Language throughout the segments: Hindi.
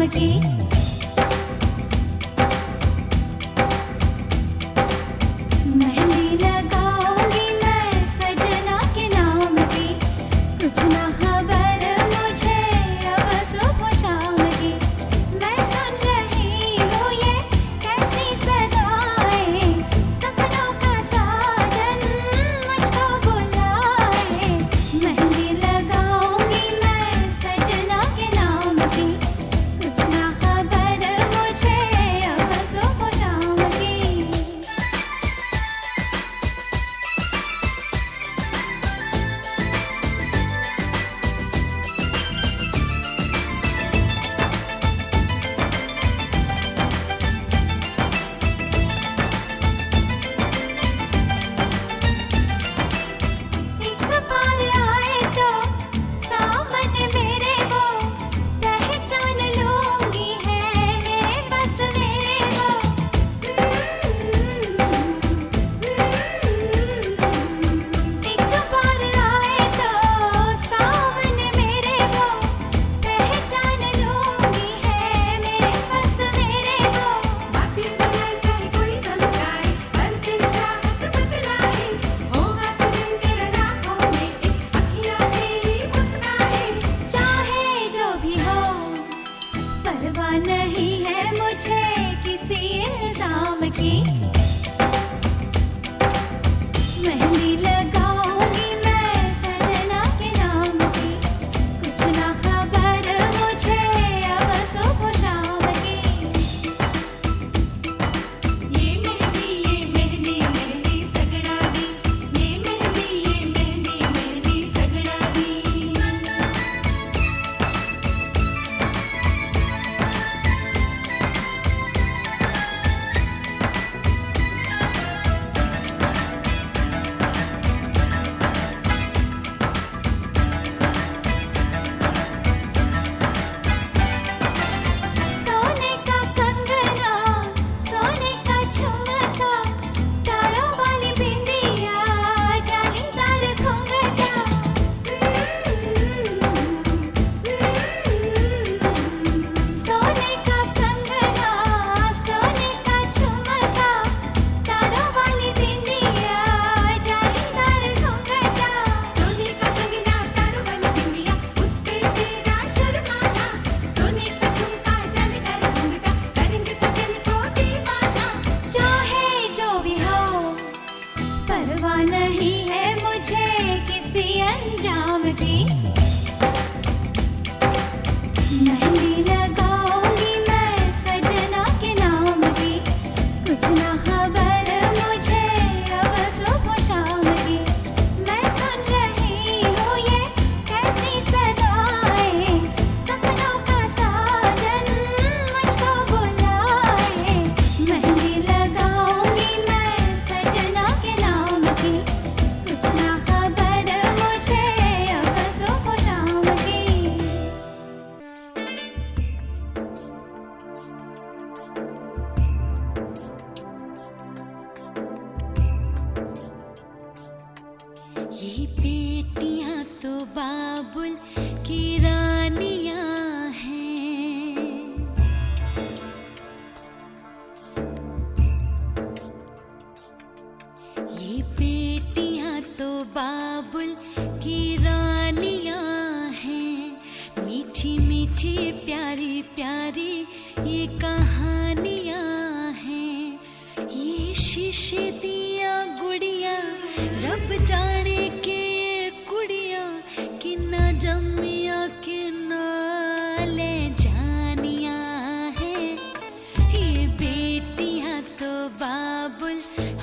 की। मेहंदी लगाऊंगी मैं सजना के नाम की, कुछ ना खबर मुझे अब सुबह शाम की। मैं सुन रही हूँ ये कैसी सदाएं, सपनों का साजन मुझको बुलाए। मेहंदी लगाऊंगी मैं सजना के नाम की, कुछ ना खबर मुझे अब सुबह शाम की। एक बार आए तो सामने मेरे वो, पहचान लूंगी है मेरे बस मेरे वो। एक बार आए तो सामने मेरे वो, पहचान लूंगी है मेरे बस मेरे वो। बातें बनाए चाहे कोई समझाए, पर दिल चाहत बतलाए, होगा सजन तेरा लाखों में एक, अखियाँ तेरी मुस्काए। चाहे जो भी हो परवाह नहीं है मुझे किसी इल्जाम की। मेहंदी लगाऊंगी मैं सजना के नाम की, कुछ ना खबर मुझे अब सुबह शाम की। ये मेहंदी मेहंदी सगड़ा दी, ये मेहंदी सगड़ा दी। सोने का कंगना, सोने का झुमका, तारों वाली बिंदिया, जालीदार घुंघटा। सोने का कंगना, सोने का झुमका, तारों वाली बिंदिया, जालीदार घुंघटा। सोने का कंगना तारों वाली बिंदिया, उस पे तेरा शर्माना, सोने का झुमका जालीदार घुंघटा, करेंगे सजन को दीवाना। चाहे जो भी हो परवाह नहीं है मुझे किसी अंजाम की। मेहंदी लगाऊंगी मैं सजना के नाम की, कुछ ना खबर मुझे अब सुबह शाम की। मैं सुन रही हूँ ये कैसी सदाएं, सपनों का साजन मुझको बुलाए। मेहंदी लगाऊंगी मैं सजना के नाम की, कुछ ना खबर मुझे अब सुबह शाम की। ये बेटियां तो बाबुल की रानियां हैं। ये बेटियां तो बाबुल की रानियां हैं। मीठी मीठी प्यारी प्यारी ये कहानियां हैं। ये शीशे दिया गुड़िया, रब जाने के ये कुड़िया, कि ना जमिया कि ना ले जानिया है। ये बेटियां तो बाबुल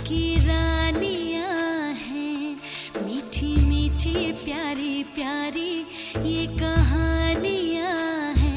की रानियां हैं। मीठी मीठी प्यारी प्यारी ये कहानियां हैं।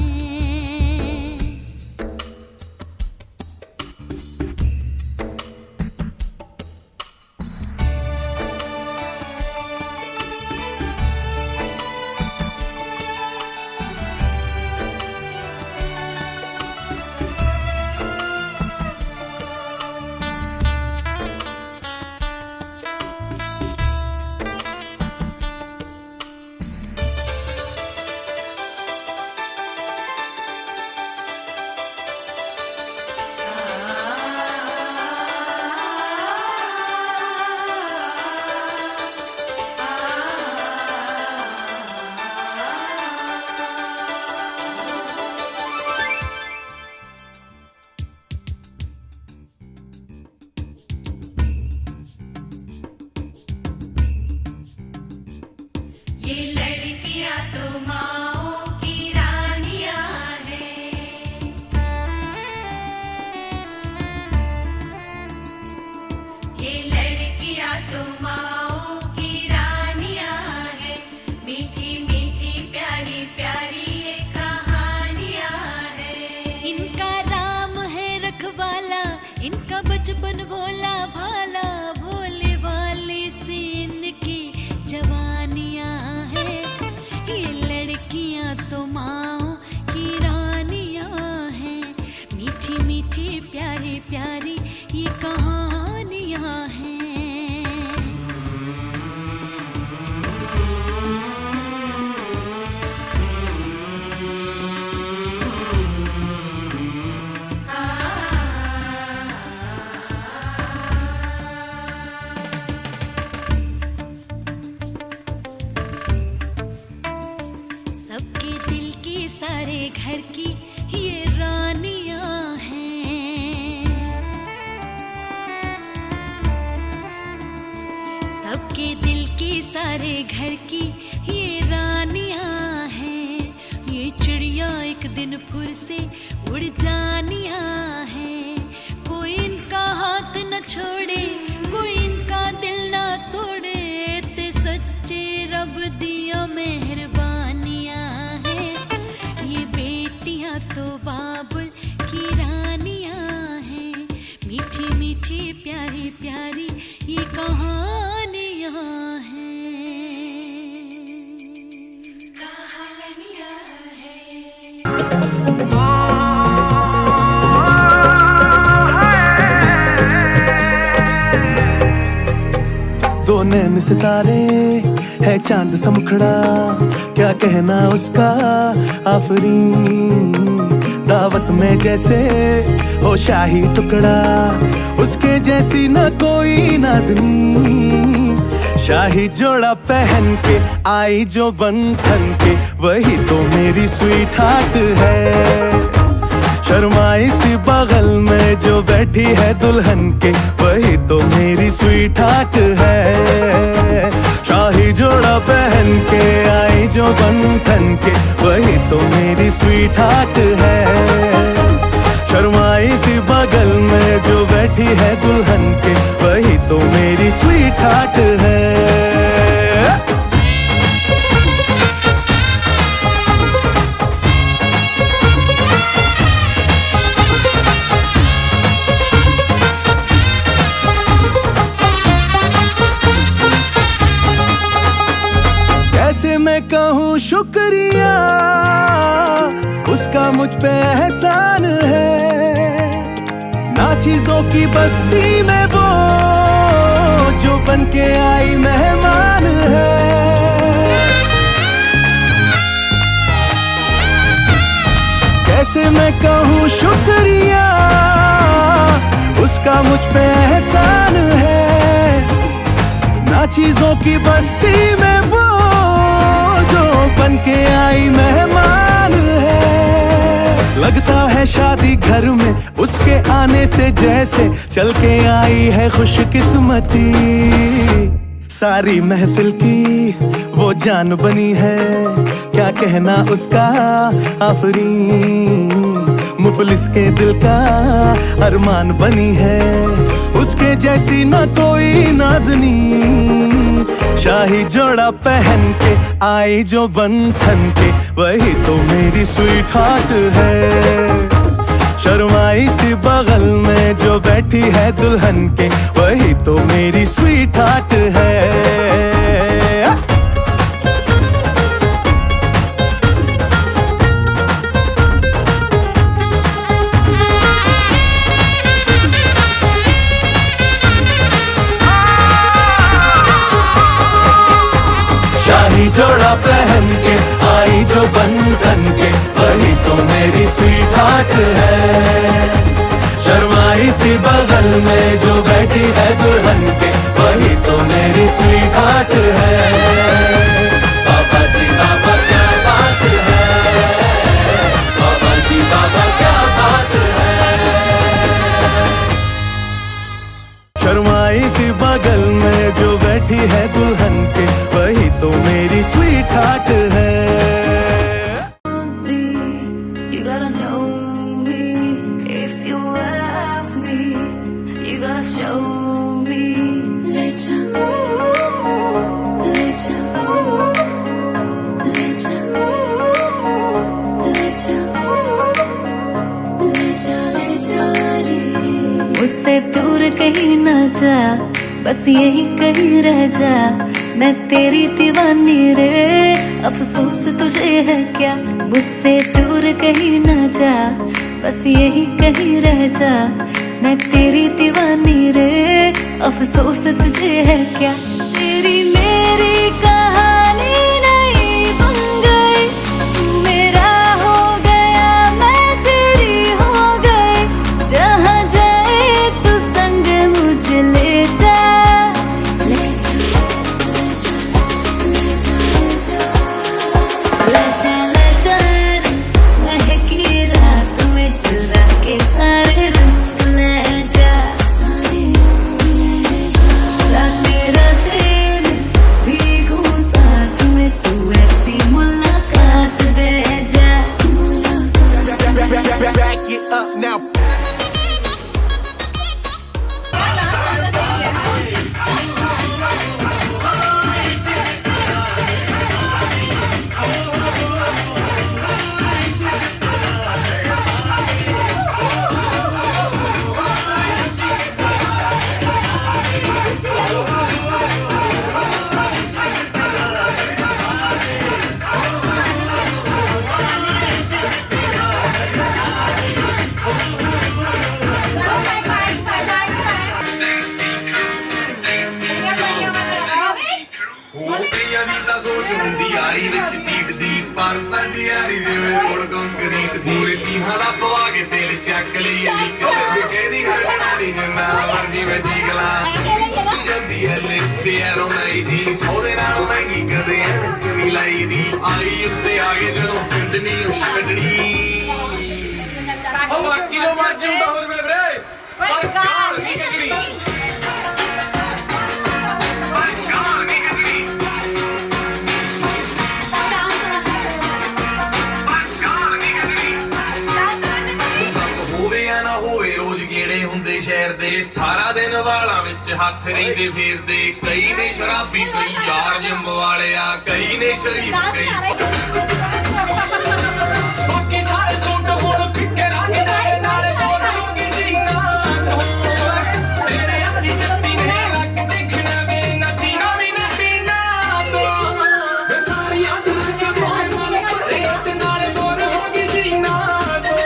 ये लड़कियां तो माओ की रानियां हैं। ये लड़कियां तो माओ की रानियां हैं। मीठी मीठी प्यारी प्यारी ये कहानियां हैं। इनका राम है रखवाला, इनका बचपन भोला भाला, भोले वाले से इनकी जवानियां हैं। ये लड़कियां तो माओ की रानियां हैं। मीठी मीठी प्यारी प्यारी ये कहानियां हैं। सबके दिल की सारे घर की ये रानियां हैं। सबके दिल की सारे घर की ये रानियां हैं। ये चिड़िया एक दिन फुर से उड़ जानियां हैं। कोई इनका हाथ न छोड़े, कोई इनका दिल न तोड़े, ते सच्चे रब दिया मेहरबानियां हैं। ये बेटियां तो बाबुल की रानियां हैं। मीठी मीठी प्यारी प्यारी ये कहानियां हैं। दो नैन सितारे है चांद सा मुखड़ा, क्या कहना उसका आफरीन। दावत में जैसे हो शाही टुकड़ा, उसके जैसी न कोई नाज़नीन। शाही जोड़ा पहन के आई जो बंधन के, वही तो मेरी स्वीट हार्ट है। शर्माई सी बगल में जो बैठी है दुल्हन के, वही तो मेरी स्वीट हार्ट है। शाही जोड़ा पहन के आई जो बंधन के, वही तो मेरी स्वीट हार्ट है। शर्माई सी बगल में जो बैठी है दुल्हन के, वही तो मेरी स्वीट हार्ट है। कैसे मैं कहूँ शुक्रिया, उसका मुझ पे एहसान है। ना चीजों की बस्ती में वो जो बन के आई मेहमान है। कैसे मैं कहूँ शुक्रिया, उसका मुझ पे एहसान है। ना चीजों की बस्ती में वो जो बन के आई मेहमान है। लगता है शादी घर में उसके आने से जैसे चल के आई है खुशकिस्मती। सारी महफिल की वो जान बनी है, क्या कहना उसका आफरीन। मुफलिस के दिल का अरमान बनी है, उसके जैसी न कोई नाज़नीन। शाही जोड़ा पहन के आई जो बंधन के, वही तो मेरी स्वीट हार्ट है। शर्माई सी बगल में जो बैठी है दुल्हन के, वही तो मेरी स्वीट हार्ट है। शाही जोड़ा पहन के आई जो बंधन के, वही तो मेरी स्वीट हार्ट है। शर्माई सी बगल में जो बैठी है दुल्हन के, वही तो मेरी स्वीट हार्ट है। बाबा जी बाबा क्या बात है, बाबा जी बाबा क्या बात है। शर्माई सी बगल में जो बैठी है दुल्हन के, वही तो मेरी sweet gotta know me. If you love me, you gotta show me. Let ya, let ya, let ya, let ya, let ya, let ya रे। मुझसे दूर कहीं ना जा, बस यही कहीं रह जा। मैं तेरी दीवानी रे, अफसोस तुझे है क्या। मुझसे दूर कहीं ना जा, बस यही कहीं रह जा। मैं तेरी दीवानी रे, अफसोस तुझे है क्या। तेरी मेरी कहानी नहीं बन गई, तू मेरा हो गया, मैं तेरी हो गई। जहाँ जाए तू संग मुझे ले जा, ले जा, ले जा, ले जा, ले जा, ले जा, महकी रात में चुरा के सारे रंग ले जा, राते राते में भीगू साथ में, तू ऐसी मुलाकात दे जा। Back it up now. ਕਈਆਂ ਦੀ ਤਾਂ ਸੋਚ ਹੁੰਦੀ ਯਾਰੀ ਵਿੱਚ ਚੀਟਦੀ, ਪਰ ਸਾਡੀ ਯਾਰੀ ਜਿਵੇਂ ਰੋਡ ਕੰਕਰੀਟ ਦੀ। ਪੂਰੇ ਤੀਹਾਂ ਦਾ ਪਵਾ ਕੇ ਤੇਲ ਚੱਕ ਲਈ ਅਲੀ ਕਿਹਦੀ ਹਰ ਨਾਰੀ ਜਿੰਨਾ ਮਰਜੀ ਮੈਂ ਚੀਕ ਲਾਂ। ਜਾਂਦੀ ਹੈ ਲਿਸਟ ਯਾਰੋਂ ਨਹੀਂ ਦੀ, ਸੌਦੇ ਨਾਲੋਂ ਮਹਿੰਗੀ ਕਦੇ ਐਨਕ ਨਹੀਂ ਲਾਈ ਦੀ। ਆਈ ਉੱਤੇ ਆ ਗਏ ਜਦੋਂ ਪਿੰਡ ਨਹੀਂ ਉਹ ਛੱਡਣੀ। ਉਹ ਬਾਕੀ ਜੋ ਮਰਜੀ ਹੁੰਦਾ ਹੋਰ ਮੈਂ ਵੀਰੇ, ਪਰ ਗਾਲ ਨਹੀਂ ਕੱਢਣੀ। ਸ਼ਹਿਰ ਦੇ ਸਾਰਾ ਦਿਨ ਵਾਲਾਂ ਵਿੱਚ ਹੱਥ ਰਹਿੰਦੇ ਫੇਰਦੇ। ਕਈ ਨੇ ਸ਼ਰਾਬੀ, ਕਈ ਯਾਰ ਜਿੰਮ ਵਾਲਿਆ, ਕਈ ਨੇ ਸ਼ਰੀਫ, ਕਈ ਬਾਕੀ ਸਾਰੇ ਸੂਟ ਹੁਣ ਫਿੱਕੇ ਰੰਗ ਦੇ ਨਾਲੇ ਬੋਲ ਹੋਗੇ ਜੀਨਾ ਤੋਂ। ਤੇਰੇ ਆਦੀ ਜੱਤੀ ਨੇ ਲੱਕ ਦੇਖਣਾ ਵੇ, ਨੱਚੀਨਾ ਵੀ ਨਾ ਪੀਣਾ ਤੋਂ। ਵੇ ਸਾਰੀਆਂ ਦੁਨੀਆਂ ਮੋਹ ਮਨ ਕਰਦੇ ਤੇ ਨਾਲੇ ਬੋਲ ਹੋਗੇ ਜੀਨਾ ਤੋਂ।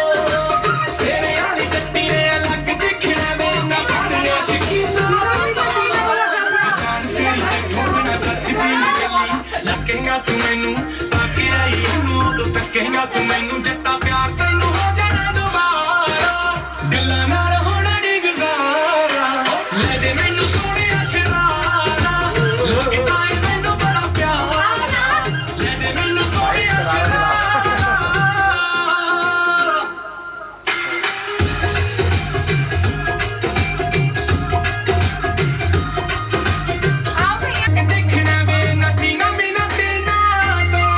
ਤੇਰੇ ਆਦੀ ਜੱਤੀ ਨੇ ਲੱਕ ਦੇਖਣਾ ਵੇ, ਨਾ ਪਾਣੀਆਂ ਸ਼ਕੀਨਾ ਲੱਗੇਗਾ ਤੂੰ ਮੈਨੂੰ ਤਾਕੇ ਆਈ ਨੂੰ, ਉਦੋਂ ਤੱਕੇਗਾ ਤੂੰ ਮੈਨੂੰ। ਜੱਟਾ ਪਿਆਰ ਤੈਨੂੰ ਹੋ ਜਾਣਾ ਦੁਬਾਰਾ, ਗੱਲਾਂ ਨਾਲ ਹੋਣਾ ਨੀ ਗੁਜ਼ਾਰਾ। ਲੈ ਦੇ ਮੈਨੂੰ ਸੋਹਣਿਆ ਸ਼ਰਾਰਾ, ਲੋਕ ਤਾਂ ਏ ਮੈਨੂੰ ਬੜਾ ਪਿਆਰਾ। ਲੈ ਦੇ ਮੈਨੂੰ ਸੋਹਣਿਆ ਸ਼ਰਾਰਾ। ਦੇਖਣਾ ਵੇ ਨੱਚੀਨਾ ਵੀ ਨਾ ਪੀਣਾ ਤੋਂ।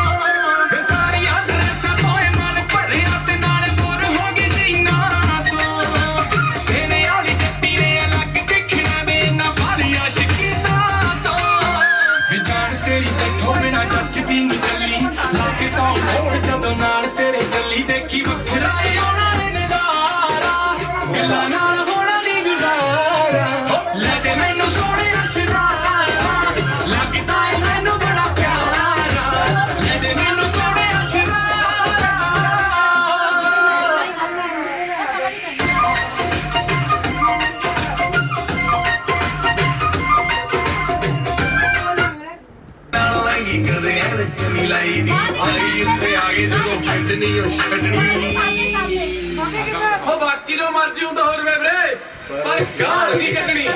ਵੇ ਸਾਰੀਆਂ ਡਰੈਸਾਂ ਤੋਏ ਮਨ ਭਰਿਆ ਤੇ ਨਾਲੇ ਬੋਰ ਹੋ ਗਈ ਜੀਨਾ ਤੋਂ। ਤੇਰੇ ਵਾਲੀ ਜੱਟੀ ਨੇ ਅਲੱਗ ਦੇਖਣਾ ਵੇ, ਨਾ ਵਾਲੀਆਂ ਸ਼ਕੀਨਾ ਤੋਂ। ਵੇ ਜਾਣ ਤੇਰੀ ਤੈਥੋਂ ਬਿਨਾ ਜੱਚਦੀ ਨੀ ਚੱਲੀ, ਲਾ ਕੇ ਤਾਂ ਮੋੜ ਜਦੋਂ ਨਾਲ ਤੇਰੇ ਚੱਲੀ। ਦੇਖੀ ਵੱਖਰਾ ਏ ਆਉਣਾ ਨੀ ਨਜ਼ਾਰਾ, ਗੱਲਾਂ ਨਾਲ ਹੋਣਾ ਨੀ ਗੁਜ਼ਾਰਾ। ਲੈ ਦੇ ਮੈਨੂੰ ਸੋਹਣਿਆ ਸ਼ਰਾਰਾ, ਲੱਗਦਾ ਏ ਮੈਨੂੰ ਬੜਾ ਪਿਆਰਾ। ਲੈ ਦੇ ਮੈਨੂੰ ਸੋਹਣਿਆ ਸ਼ਰਾਰਾ। ਨਾਲੋਂ ਮਹਿੰਗੀ ਕਦੇ ਐਨਕ ਨਹੀਂ ਲਾਈ ਦੀ। ਆਈ ਉੱਤੇ ਆ ਗਏ ਜਦੋਂ ਪਿੰਡ ਨਹੀਂ ਉਹ ਛੱਡਣੀ। ਉਹ ਬਾਕੀ ਜੋ ਮਰਜੀ ਹੁੰਦਾ ਹੋਰ ਵੇ ਵੀਰੇ, ਪਰ ਗਾਲ ਨਹੀਂ ਕੱਢਣੀ।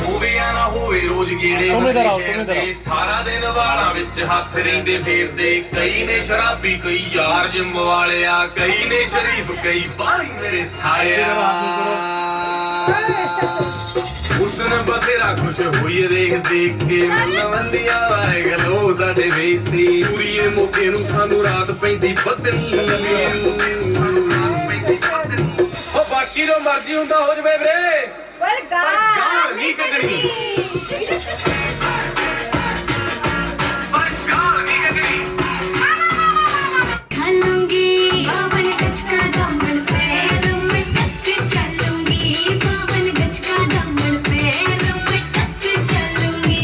ਹੋਵੇ ਜਾਂ ਨਾ ਹੋਵੇ ਰੋਜ਼ ਗੇੜੇ ਹੁੰਦੇ ਸ਼ਹਿਰ ਦੇ, ਸਾਰਾ ਦਿਨ ਵਾਲਾਂ ਵਿੱਚ ਹੱਥ ਰਹਿੰਦੇ ਫੇਰਦੇ। ਕਈ ਨੇ ਸ਼ਰਾਬੀ, ਕਈ ਯਾਰ ਜਿੰਮ ਵਾਲਿਆ, ਕਈ ਨੇ ਸ਼ਰੀਫ, ਕਈ ਬਾਹਲੀ ਮੇਰੇ ਸਾਇਆ। उसने बतेरा खुश हुई देख देख के मलवंदिया आए गलो साडे बेइज्जती पूरी मौके ਨੂੰ ਸਾਨੂੰ ਰਾਤ ਪੈਂਦੀ ਬਦਲੀ ਉਹ ਬਾਕੀ ਜੋ ਮਰਜ਼ੀ ਹੁੰਦਾ ਹੋ ਜਵੇ ਵੀਰੇ ਪਰ ਗਾਲ ਨਹੀਂ ਕੱਢਣੀ खालूंगी बावन गज का दामन पैर में टक चलूंगी बावन गज का दामन पैर में टक चलूंगी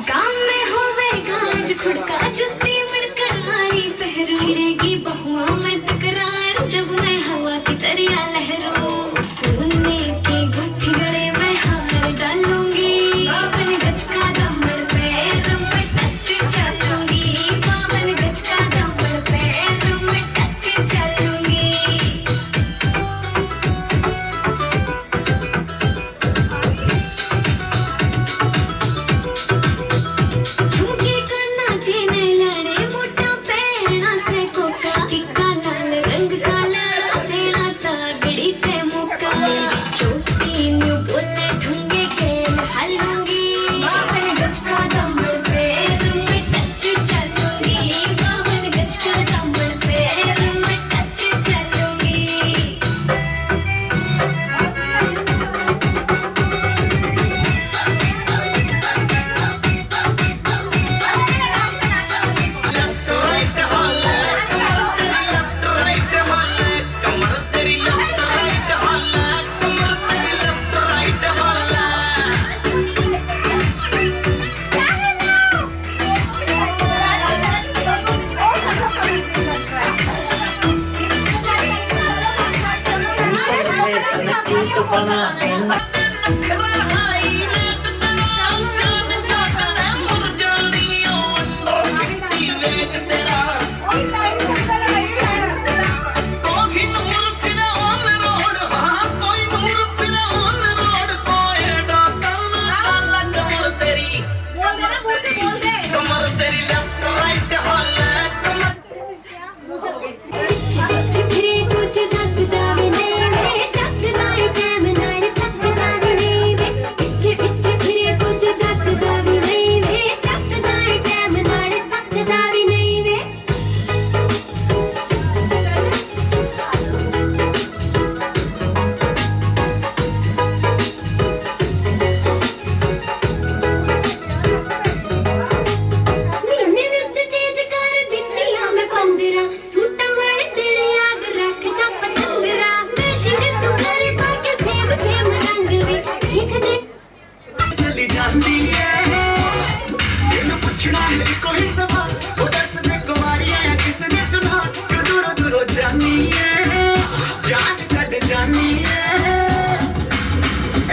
गाँव में होवे गाज खुड़का जुत्ती मड़कड़ाई पहरू चिड़ेगी बहुआ में तकरार जब मैं हवा की दरिया लहरूं सोने की गुट्ठी गले में हार डालूंगी बावन गज का दामन पैर में टक चलूंगी बावन गज का दामन पैर में टक चलूंगी झुमके करना देने लड़े मोटा पैरना से कोका टिक्का लाल रंग का लड़ा देना तागड़ी ते मुक्का मेरी चोटी न्यू बोले ढूंगे खेल हलूंगी बावन गज का दामन पैर में टक चलूंगी बावन गज का दामन पैर में टक चलूंगी फिरे कुछ दसदा भी नहीं वे टकदा टाइम नाल तकदा भी नहीं वे पिछे फिरे कुछ दसदा भी नहीं वे टकदा टाइम नाल तकदा भी नहीं वे महीने विच चेंज कर दिन्नी आ मैं 15 सूटां वाले तेरे याद रखदा पतंगरा मैं जिने तू घरे पाके सेम सेम रंग वे देखदे चली जाती है तेनू पुछना है कोई सवाल वो दस में कुमारियां या किसने दुल्हा क्यों दूरों दूरों जानी है जान कट जानी है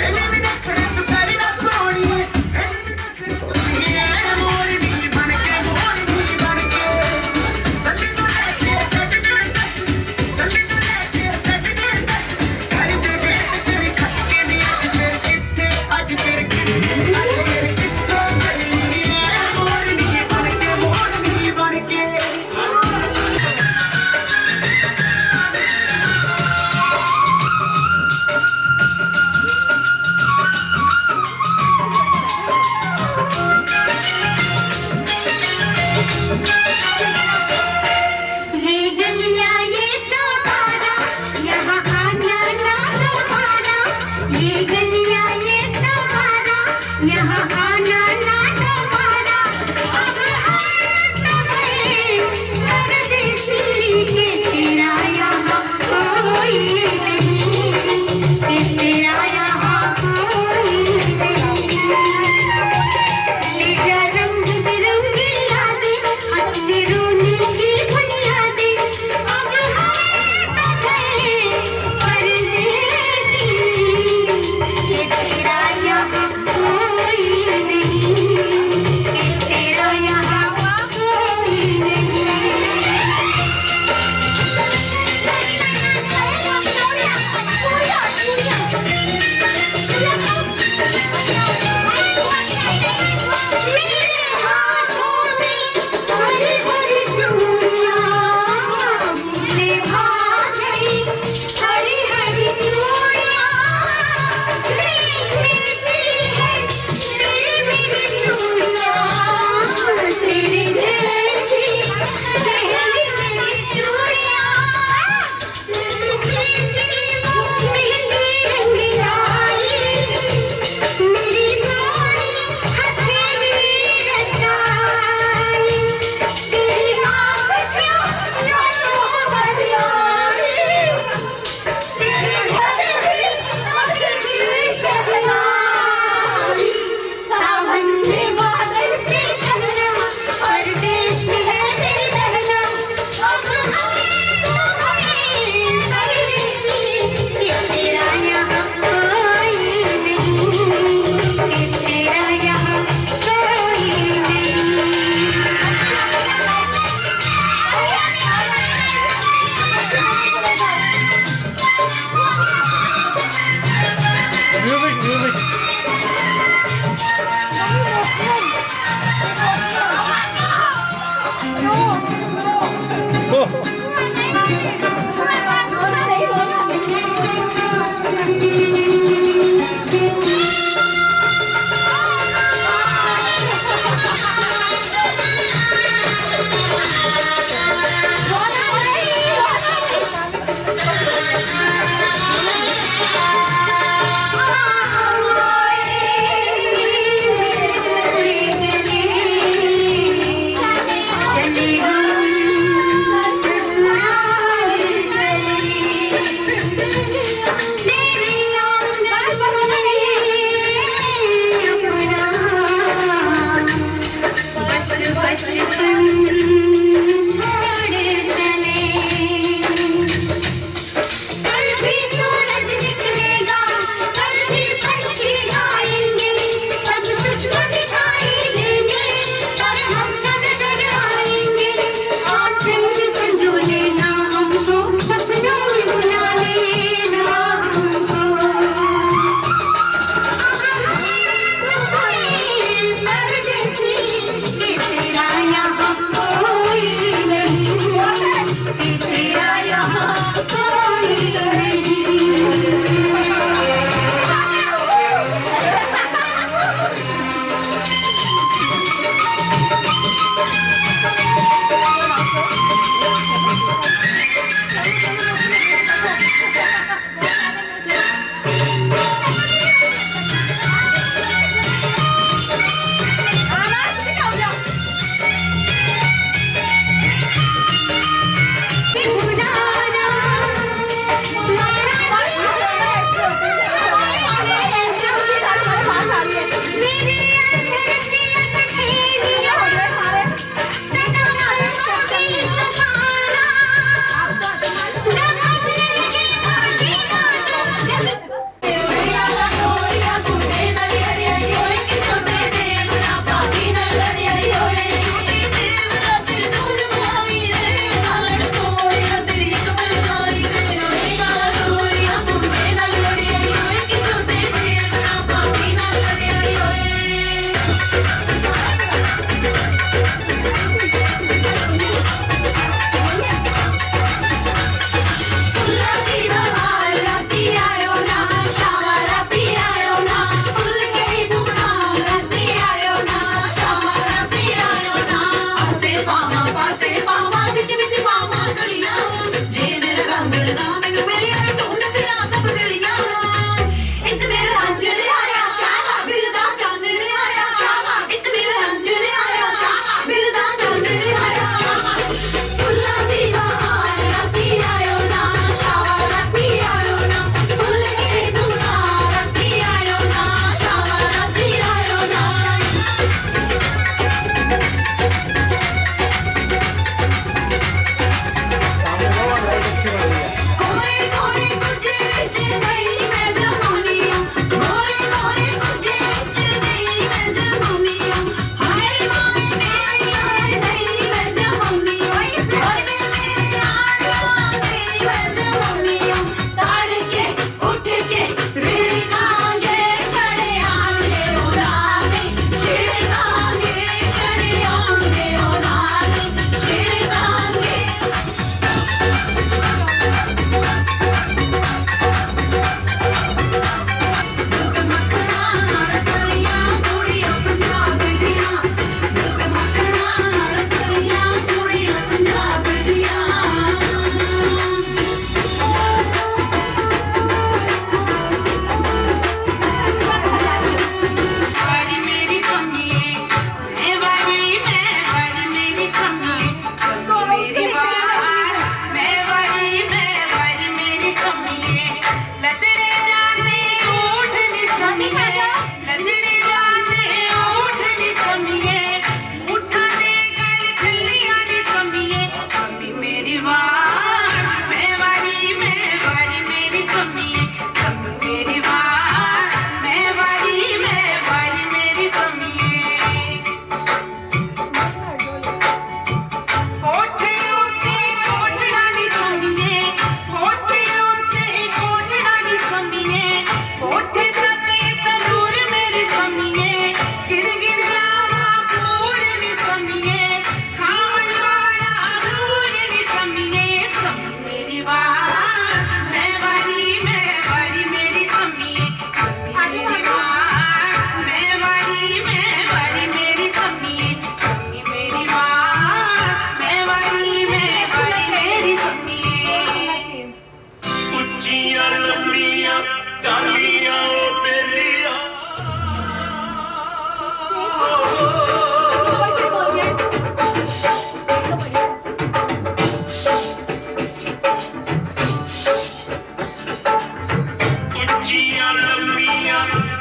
एने में नखरे तू करी ना सोनी है एने में नखरे तू करी ना मोरनी बन के सल्ली तो लेके सट करी दे तेरी खट के लिए आज फिर किथे चली है मोरनी बन के ये गलियां ये चौबारा यहाँ आना ना दोबारा ये गलियां ये चौबारा यहाँ आना ना दोबारा अब हम तुम्हें परदेसी के तेरा यहाँ कोई नहीं के तेरा यहाँ कोई नहीं ले जा रंग बिरंगी यादें हंसते रोने की बुनियादें अब हम तुम्हें परदेसी के तेरा यहाँ कोई नहीं के तेरा यहाँ कोई नहीं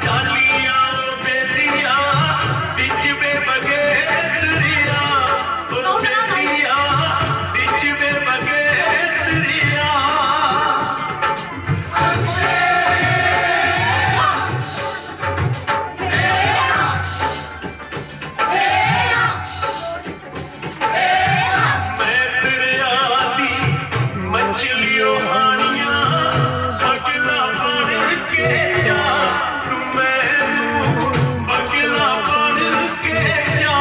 डालियां बेलियां बिच में बगे दरिया ओ बेलियां बिच में बगे दरिया मैं दरिया दी मछलियों हानियां बगला बन के जा तू मैनू बगला बन के जा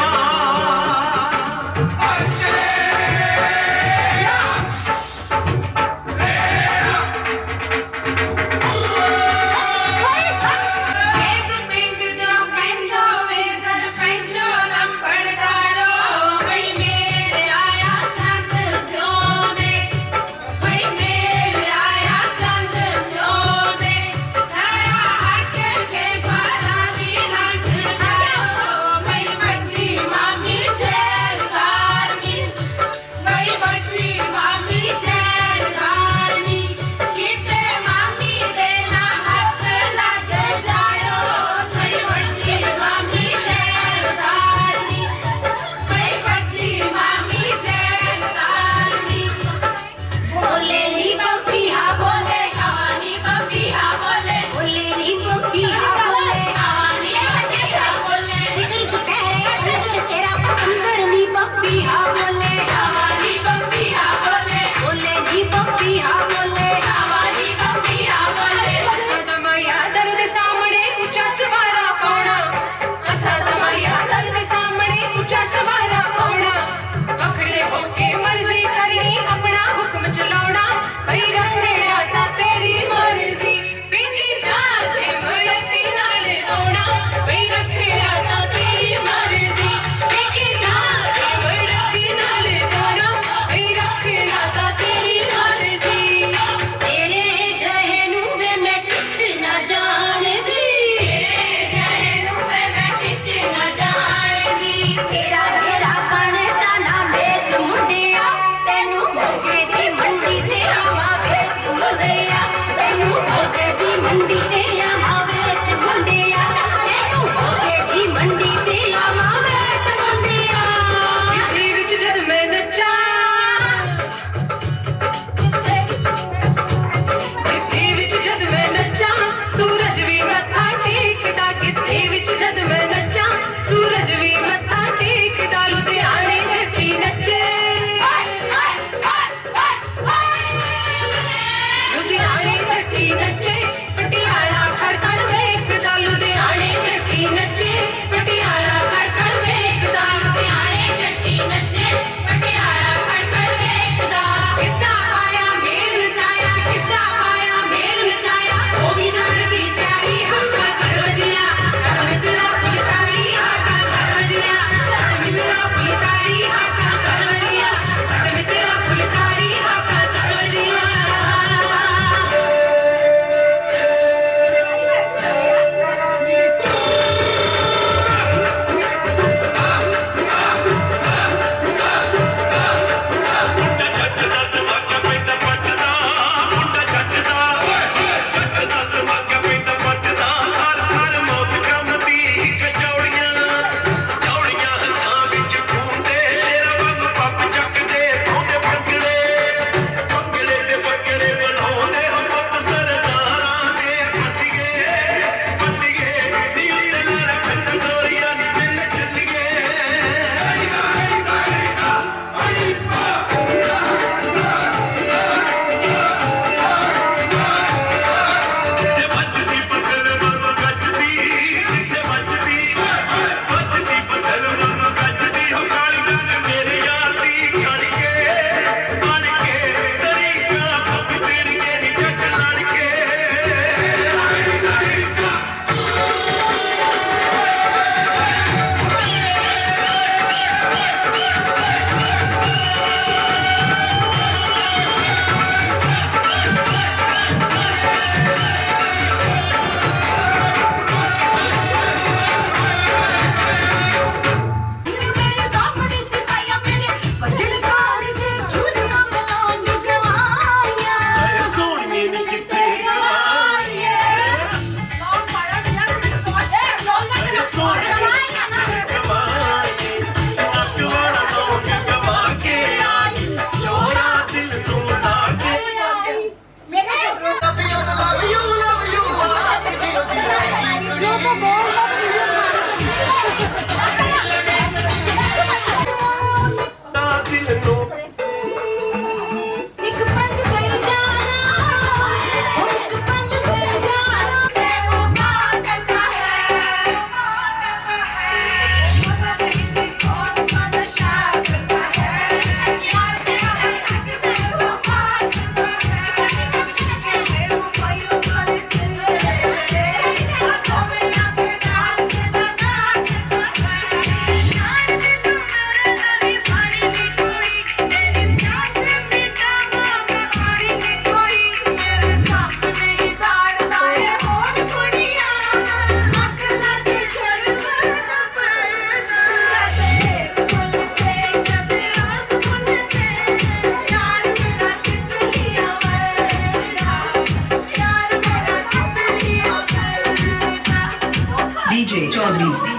DJ Chaudhary.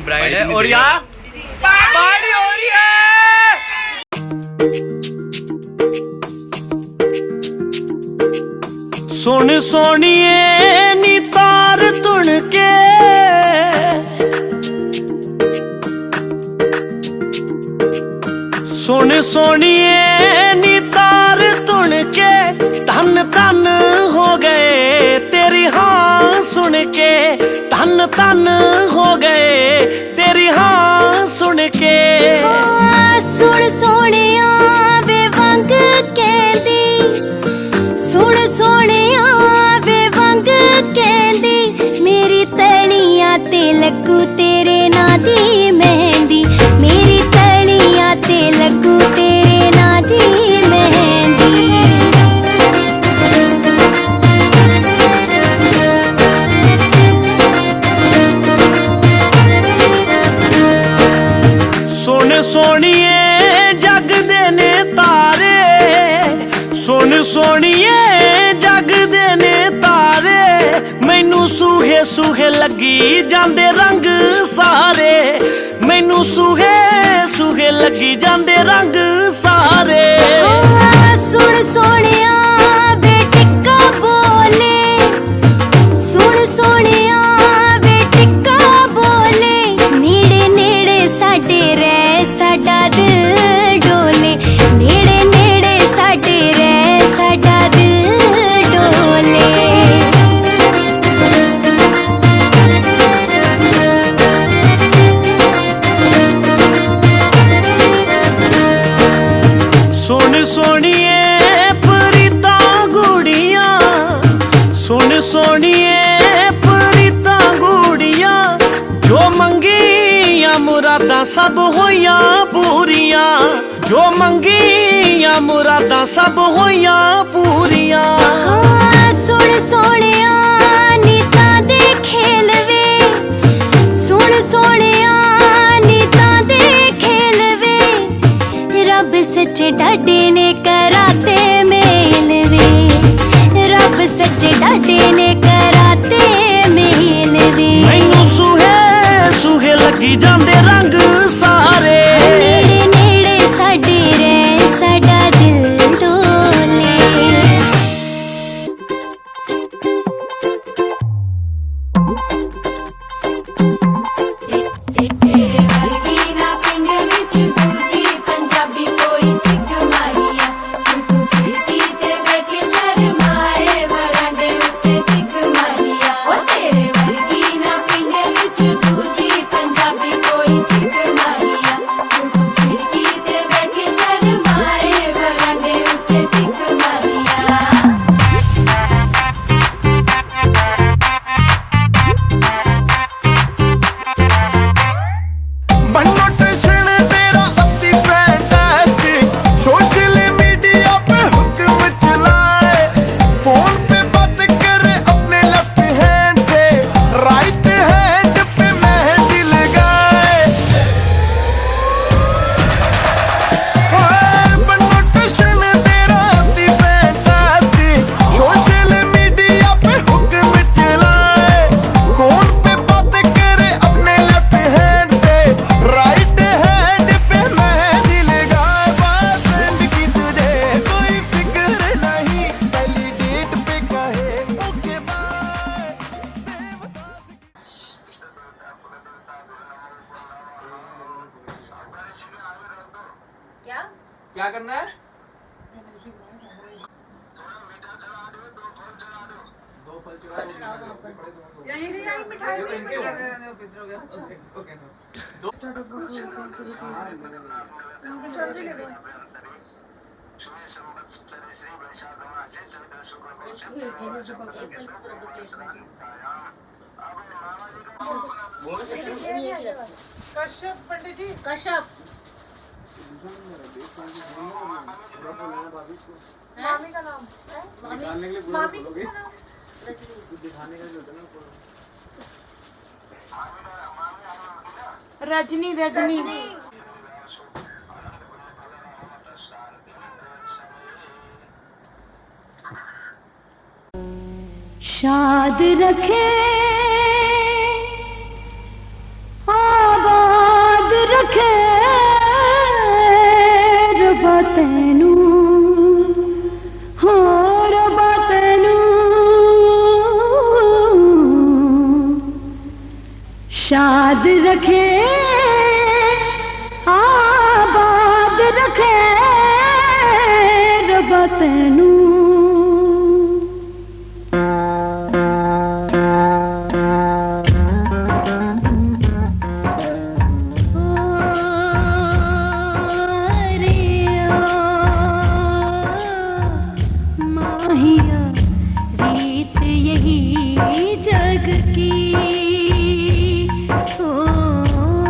ब्राइड है और यहाँ पार्टी हो रही है। सुन सोनिए नी तार तुण के सुन सोनिए नी तार तुण के धन धन हो गए तेरी हाँ सुन के धन धन हो गए तेरी हाँ सुन के सुन सोनिया वे वंग कहंदी सुन सोनिया वे वंग कहंदी मेरी तलियां ते लगू तेरे ना दी मेहंदी मेरी तलियां ते लगू तेरे ना दी मेहंदी सुन सोनिए जग दे ने तारे सुन सोनिए जग दे ने तारे मैनू सूहे सूहे लगी जांदे रंग सारे मैनू सूहे सूहे लगी जांदे रंग सारे सुन सोनिया वे टिक्का बोले सुन सोनिया वे टिक्का बोले नेड़े नेड़े साडे रह साडा दिल डोले नेड़े नेड़े साडे रह साडा दिल डोले सुन सोनिए परीता गुड़िया सुन सोनिए परीता गुड़िया जो मंगिया मुरादा सब होया पूरिया जो मंगिया मुरादा सब होया पूरिया सुन सोनिया नीता दे खेल वे सुन सोनिया नीता दे खेल वे रब सच्चे डाडे ने कराते मेल वे रब सच्चे डाडे ने कराते मेल वे मैनू सूहे सूहे लगी जांदे रंग सारे नेड़े नेड़े साडे रे साडा दिल डोले ਵਰਗੀ ਨਾ ਪਿੰਡ ਵਿੱਚ ਦੂਜੀ ਪੰਜਾਬੀ ਕੋਈ ਚਿੱਕ ਮਾਰੀਆ ਤੂੰ ਖਿੜਕੀ ਤੇ ਬੈਠੀ ਸ਼ਰਮਾਏ ਵਰਾਂਡੇ ਉੱਤੇ ਦਿੱਖ ਮਾਰੀਆ ਉਹ ਤੇਰੇ ਵਰਗੀ ਨਾ ਪਿੰਡ ਵਿੱਚ ਦੂਜੀ ਪੰਜਾਬੀ ਕੋਈ ਚਿੱਕ ਮਾਰੀਆ ਤੂੰ ਖਿੜਕੀ ਤੇ ਬੈਠੀ ਸ਼ਰਮਾਏ ਵਰਾਂਡੇ ਉੱਤੇ ਦਿੱਖ ਮਾਰੀਆ बन्नो टेंशन तेरा अति फैंटास्टिक सोशल मीडिया पे हुक्म चलाए फोन पे बात करे अपने लेफ्ट हैंड से राइट हैंड पे मेहंदी लगाए बन्नो टेंशन तेरा अति फैंटास्टिक सोशल मीडिया पे हुक्म चलाए फोन पे बात करे अपने लेफ्ट हैंड से राइट हैंड पे मेहंदी लगाए बॉयफ्रेंड की तुझे कोई फिक्र नहीं पहली डेट पे कहे ओके बाय क्या करना है? दो फल चढ़ा कश्यप पंडित जी कश्यप मामी का नाम मामी का नाम रजनी रजनी शाद रखे आप याद रखे आबाद रखे रब तैनू जग की ओ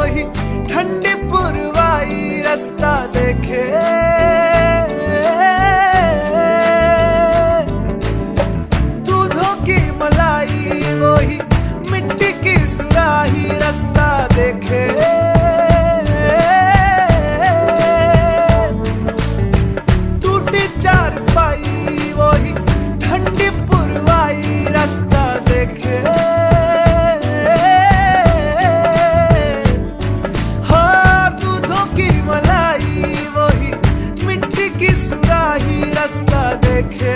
वही ठंडी पुरवाई रास्ता देखे, दूधों की मलाई वही मिट्टी की सुराही रास्ता देखे, टूटी चारपाई वही ठंडी पुरवाई रास्ता देखे, हाँ दूधों की मलाई वही मिट्टी की सुराही रास्ता देखे।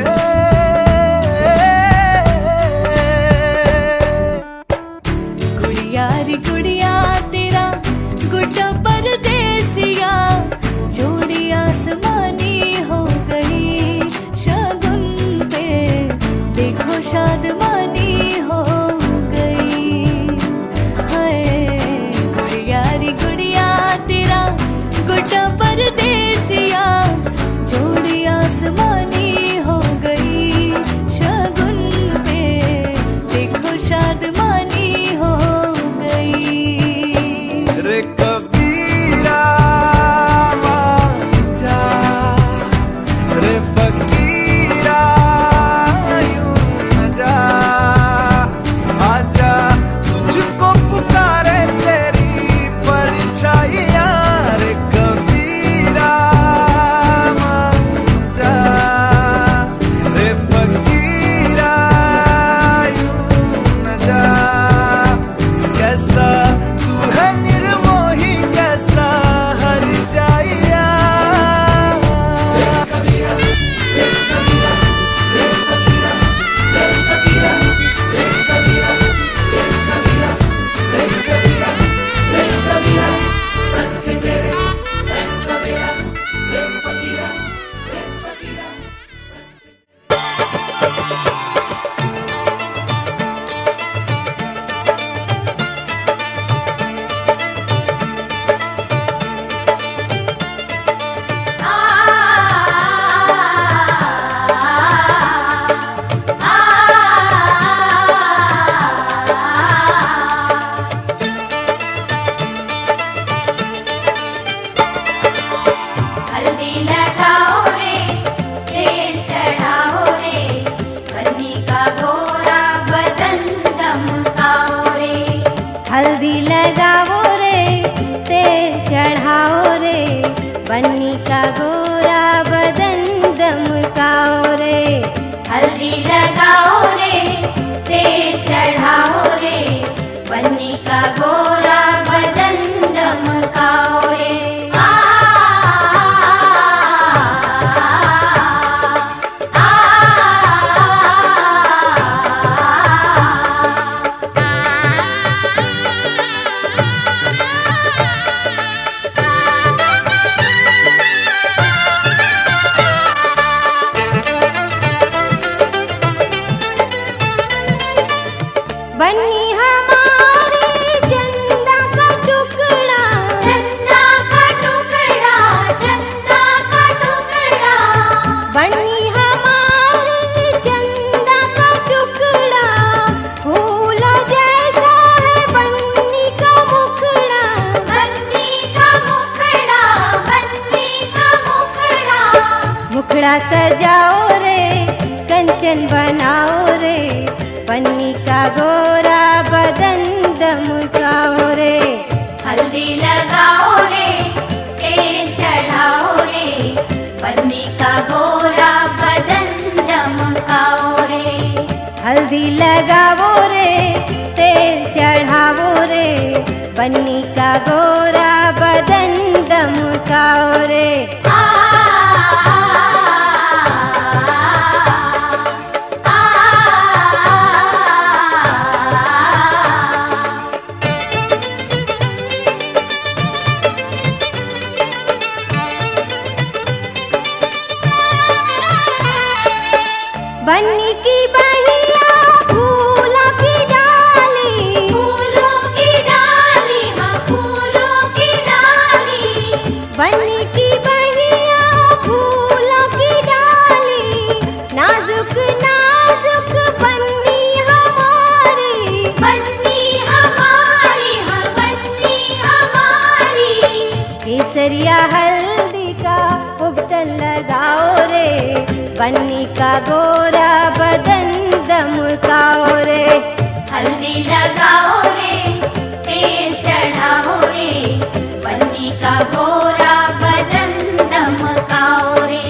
गुड़िया रे गुड़िया तेरा गुड्डा परदेसिया, जोड़ी आसमानी हो गई शगुन पे, देखो शादमानी हो गई। हाय गुड़िया रे गुड़िया तेरा गुड्डा परदेसिया, जोड़ी आसमानी हो गई शगुन पे, देखो शादमानी हो गई। रे कबीरा जा, रे फकीरा यूं न जा, आजा तुझको पुकारे तेरी परछाइयाँ। रे कबीरा जा, रे फकीरा यूं न जा, कैसा तू है निर्मोही कैसा हर जाइया। हल्दी लगाओ रे, तेल चढ़ाओ रे, बन्नी का घोड़ा बदन दमकाओ रे। हल्दी लगाओ रे, तेल चढ़ाओ रे, बन्नी का गोरा बदन दमकाओ रे। हल्दी लगाओ रे, तेल चढ़ाओ रे, बन्नी का गोरा बदन दमकाओ रे। बन्नी हमारी चंदा का टुकड़ा, चंदा का टुकड़ा, चंदा का टुकड़ा। बन्नी हमारी चंदा का टुकड़ा, फूलों जैसा है बन्नी का मुखड़ा। बन्नी का मुखड़ा, बन्नी का मुखड़ा। मुखड़ा सजाओ रे, कंचन बनाओ रे, बन्नी का गोरा बदन दमकाओ रे। हल्दी लगाओ रे, तेल चढ़ाओ रे, बन्नी का गोरा बदन दमकाओ रे। हल्दी लगाओ रे, तेल चढ़ाओ रे, बन्नी का गोरा बदन दमकाओ रे। बन्नी की बहिया फूलों की डाली, फूलों की डाली, हाँ कजरिया हल्दी का उबटन लगाओ रे, बन्नी का गोरा बदन दमकाओ रे। हल्दी लगाओ रे, तेल चढ़ाओ रे, बन्नी का गोरा बदन दमकाओ रे।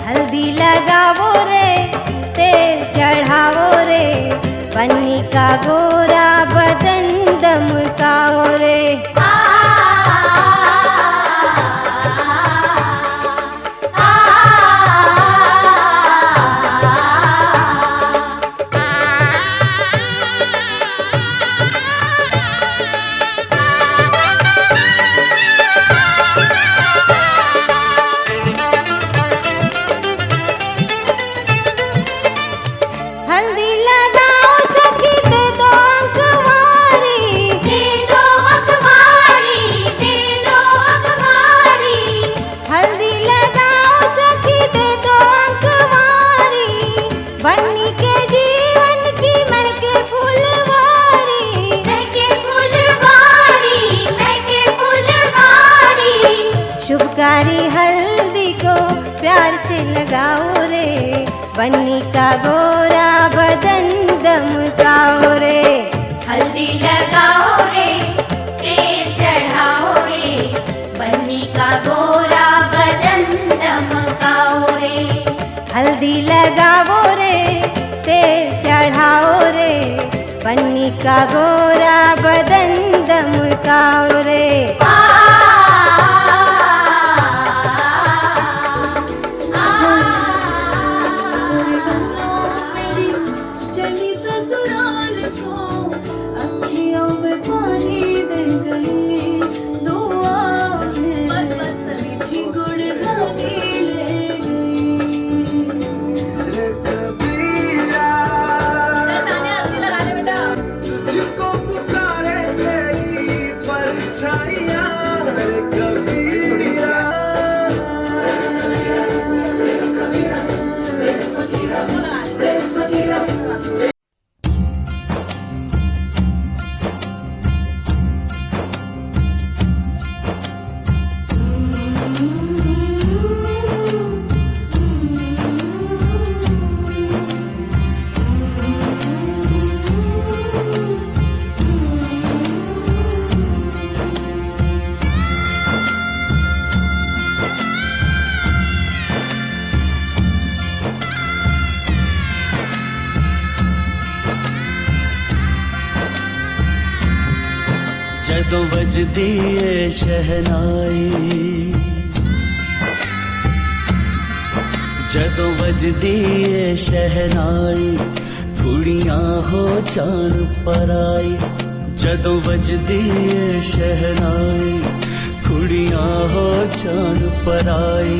हल्दी लगाओ रे, तेल चढ़ाओ रे, बन्नी का गोरा बदन दमकाओ रे। हल्दी लगाओ सखी दे दो अखबारी, दे दो अखबारी, दे दो अखबारी। हल्दी लगाओ सखी दे दो अखबारी, बन्नी के जीवन की महके फुलवारी। महके फुलवारी, महके फुलवारी। शुभकारी हल्दी को प्यार से लगाओ रे, बन्नी का गोरा बदन दमकाओ रे। हल्दी लगाओ रे, तेल चढ़ाओ रे, बन्नी का गोरा बदन दमकाओ रे। हल्दी लगाओ रे, तेल चढ़ाओ रे, बन्नी का गोरा बदन दमकाओ रे। चली ससुराल को अखियों में पानी दे गई, दुआ में मीठी गुड़धानी ले तुझको पुकारे तेरी परछाइयां कबीरा। जदों वजदी है शहनाई, जदों वजदी है शहनाई, कुड़ियां हो जान पराई। जदों वजदी है शहनाई, कुड़ियां हो जान पराई।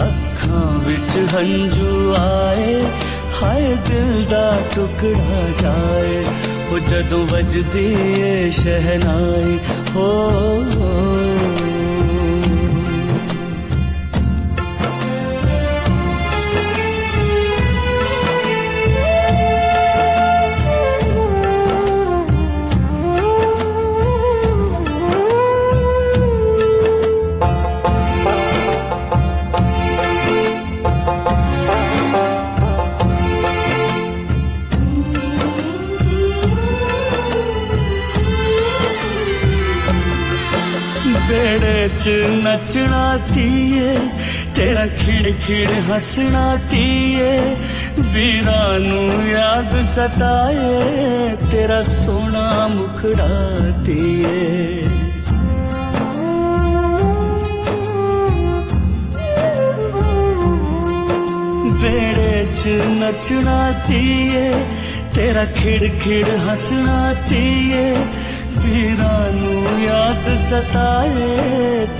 अखां विच हंजू आए, हाय दिल दा टुकड़ा जाए। वो जदों वजदी है शहनाई हो, बेड़े च नचना तीए, तेरा खिड़ खिड़ हंसना तीए। वीरा नू याद सताए, तेरा सोना मुखड़ा तीए। बेड़े च नचना तीए, तेरा खिड़ खिड़ हंसना तीए। वीरा नू याद सताए,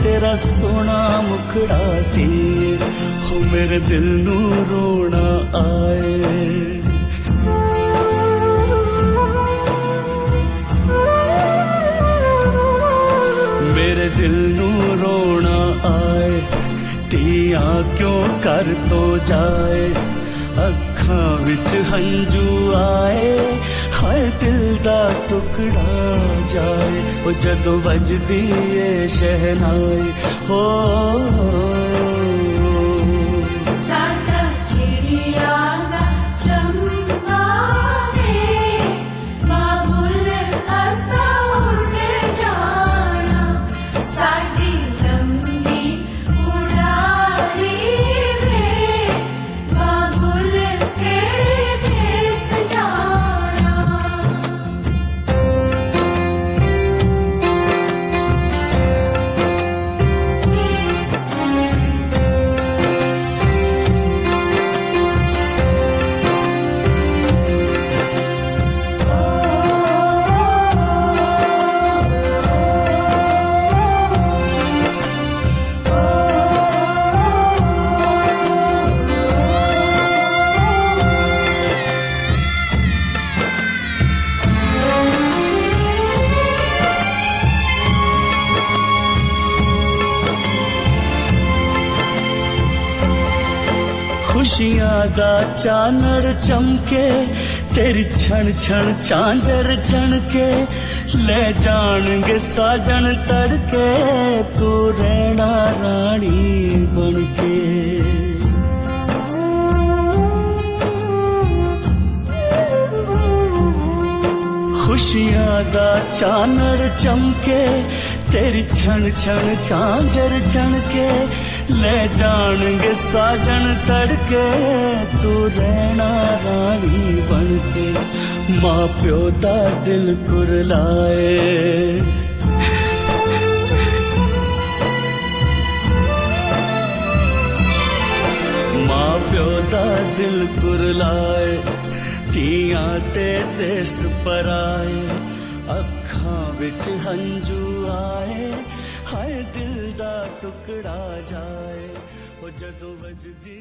तेरा सोना मुखड़ा तीए। हो मेरे दिल नू रोना आए, मेरे दिल नू रोना आए। तियां क्यों कर तो जाए, अखां विच हंजू आए। हाय दिल दा टुकड़ा जाए वो जदों वजदी है शहनाई हो साडा चिड़िया दा चंबा वे बाबुल असा उड़ जाना साडी लंबी उड़ारी वे बाबुल केड़े देस जाना खुशियां दा चानड़ चमके तेरी छण छण झांझर छणके ले जाणगे साजन तड़के तू रहना रानी बनके खुशियां दा चानड़ चमके तेरी छण छण झांझर छणके ले जाणगे साजन तड़के तू रहना रानी बनके मां प्यो दा दिल कुरलाए मां प्यो दा दिल कुरलाए तियां ते देस पराए अखां विच हंजू आए हाय दिल दा टुकड़ा जाए वो जदों वजदी